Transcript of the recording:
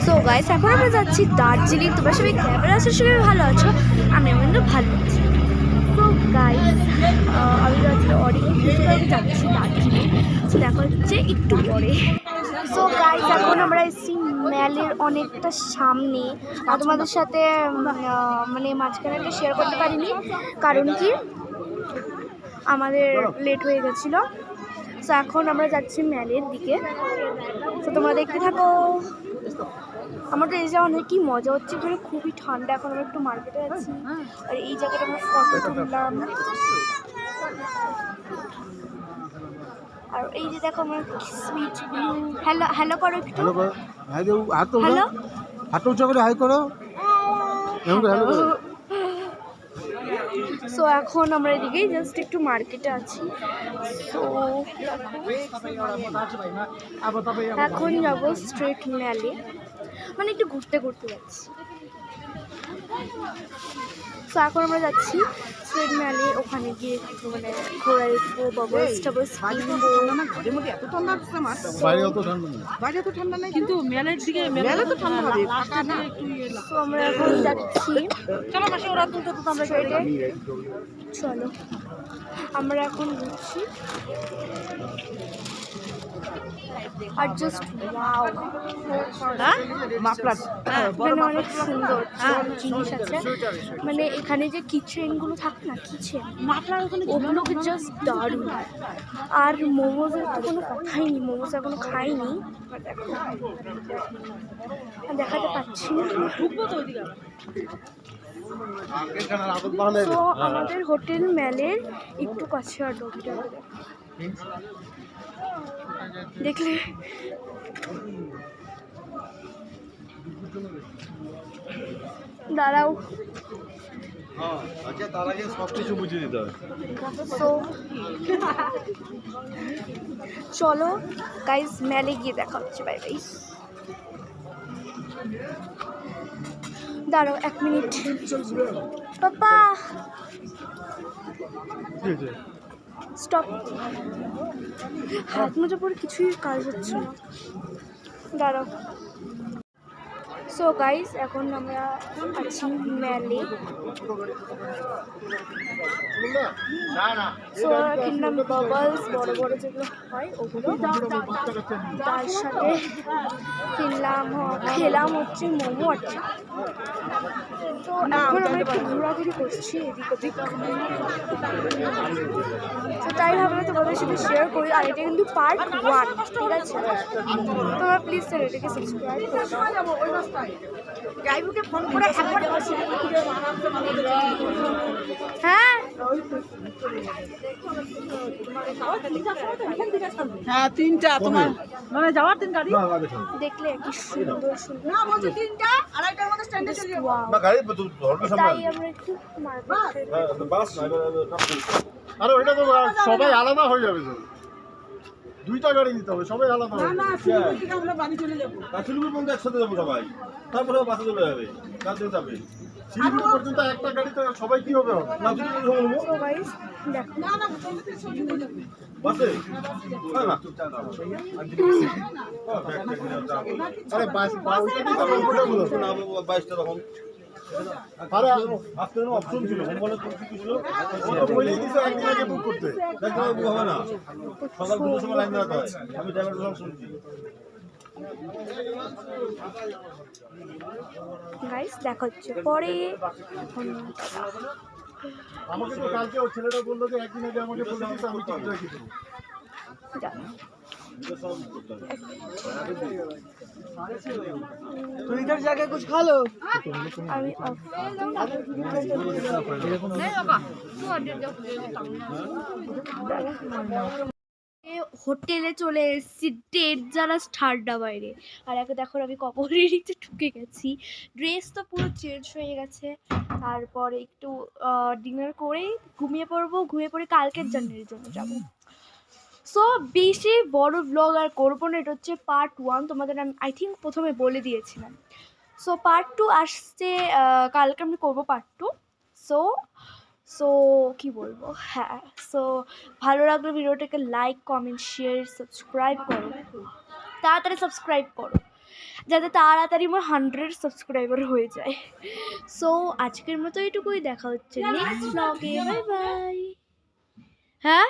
So guys এখন আমরা যাচ্ছি দার্জিলিং। তোমরা সবাই ক্যামেরা আসার সবাই ভালো আছো, আমিও কিন্তু ভালো আছি। সো গাইস আমি যাচ্ছি আমি যাচ্ছি দার্জিলিং। সো দেখা হচ্ছে একটু পরে। সো গাইস এখন আমরা এসেছি ম্যালের অনেকটা সামনে। তোমাদের সাথে মানে মাঝখানে শেয়ার করতে পারিনি, কারণ কি আমাদের লেট হয়ে গেছিলো। সো এখন আমরা যাচ্ছি ম্যালের দিকে। তো তোমরা দেখতে থাকো। আমার তো এই যে অনেকই মজা হচ্ছে, এখানে খুবই ঠান্ডা। এখন আমরা একটু মার্কেটে আছি, আর এই জায়গাটা আমরা ফটো তুললাম। আর এই যে দেখো আমার সুইট ব্লু। হ্যালো হ্যালো করো একটু। হ্যালো হাত উঁচু করে হাই করো। সো এখন আমরা এদিকেই জাস্ট একটু মার্কেটে আছি। সো এখন যাবো স্ট্রিট ম্যালে, মানে একটু ঘুরতে ঘুরতে যাচ্ছি। তো এখন আমরা যাচ্ছি স্ট্রিট ম্যালে, ওখানে গিয়ে একটু মানে ঘোরাইবো, বাবলস টাবলস কিনবো। বাইরে তো ঠান্ডা নেই, কিন্তু মেলের দিকে মেলে তো ঠান্ডা হবে। তো আমরা এখন যাচ্ছি। চলো মাসে ওরা তুলতে তো আমরা চলো আমরা এখন ঘুরছি। আর জাস্ট ওয়াও, মাফলার এখানে অনেক সুন্দর জিনিস আছে। মানে এখানে যে কিচেনগুলো থাকে না, কিচেন মাফলার ওখানে ওগুলোকে জাস্ট দারুণ। আর মোমোজের তো কোনো কথাই নেই, মোমোজ এখনো খাইনি। দেখাতে পাচ্ছি না। ঢুকবো তো ওইদিকে। তো আমাদের হোটেল ম্যালের একটু কাছে আর দেখলে দাঁড়াও। তার আগে সব কিছু বুঝিয়ে দিতে হবে। তো চলো গাইজ ম্যালে গিয়ে দেখা হচ্ছে। Bye bye. দাঁড়াও 1 মিনিট। পাপা স্টপ। হাত মোজা পরে কিছুই কাজ হচ্ছে না, দাঁড়াও। সো গাইজ এখন আমরা আছি ম্যালে। সো কিনলাম বাবলস, বড় বড় যেগুলো হয় ওগুলো। তার সাথে খেলাম হচ্ছে মোমো। আচ্ছা, তো এখন আমরা একটু ঘোরাঘুরি করছি এদিক ওদিক। তো তাই ভাবলাম তোমাদের সাথে শেয়ার করি। আর এটা কিন্তু পার্ট 1, ঠিক আছে? তোমরা প্লিজ চ্যানেলটাকে সাবস্ক্রাইব করে দাও। গাইবুকে ফোন করে একবার হ্যাঁ হ্যাঁ 3টা তোমার মানে যাওয়ার 3 গাড়ি দেখলে কি সুন্দর সুন্দর। না বলছি 3টা, আড়াইটার মধ্যে স্ট্যান্ডে চলে যাবো। Wow! না গাড়ি ধরবে সামনে। তাই আমরা একটু মার্কেট। বাস না, আরে ওইটা তো সবাই আলাদা হয়ে যাবে তো। 2টা গাড়ি নিতে হবে, সবাই আলাদা হবে। না শিলিগুড়ি থেকে আমরা বাড়ি চলে যাবো। শিলিগুড়ি পর্যন্ত একসাথে যাবো সবাই, তারপরে বাসে চলে যাবে। কাজে যাবে শিলিগুড়ি পর্যন্ত একটা গাড়িতে সবাই কি হবে? না শিলিগুড়ি যাবো So guys, দেখো না না চলে যাবো। বাসে। আরে বাস ওইটা কি কমফোর্টেবল হবে না? 22টা তখন আরে আজকে অপশন ছিল, বলে তো কি ছিল, ও তো বলেই দিছে একদিন আগে বুক করতে। দেখো বুক হবে না, সকাল 2টার সময় লাইন দাঁড়াতে হয়। আমি ড্রাইভারের সঙ্গে শুনছি। গাইস দেখা হচ্ছে পরে। আমাকে তো কালকে ওই ছেলেটা বললো যে একদিন আগে আমাকে বলে দিতে, আমি টিকিট রেখে দেবো। तो इधर जाके कुछ खा लो। আমি হোটেলে চলে এসেছি, ডেট যারা ঠান্ডা বাইরে। আর একে দেখো আমি কপালের নিচে ঢুকে গেছি। ড্রেস তো পুরো চেঞ্জ হয়ে গেছে। তারপরে একটু ডিনার করে ঘুমিয়ে পড়বো, ঘুমিয়ে পড়ে কালকের জার্নির জন্য যাবো। সো বেশি বড় ব্লগ আর করবো না, এটা হচ্ছে পার্ট 1। তোমাদের আমি আই থিঙ্ক প্রথমে বলে দিয়েছিলাম। সো পার্ট 2 আসছে, কালকে আমি করবো পার্ট 2। সো সো কী বলবো, হ্যাঁ। সো ভালো লাগলে ভিডিওটাকে লাইক, কমেন্ট, শেয়ার, সাবস্ক্রাইব করো, তাড়াতাড়ি সাবস্ক্রাইব করো। যাতে তাড়াতাড়ি আমার 100 সাবস্ক্রাইবার হয়ে যায়। সো আজকের মতো এটুকুই, দেখা হচ্ছে নেক্সট ব্লগে। Bye bye. হ্যাঁ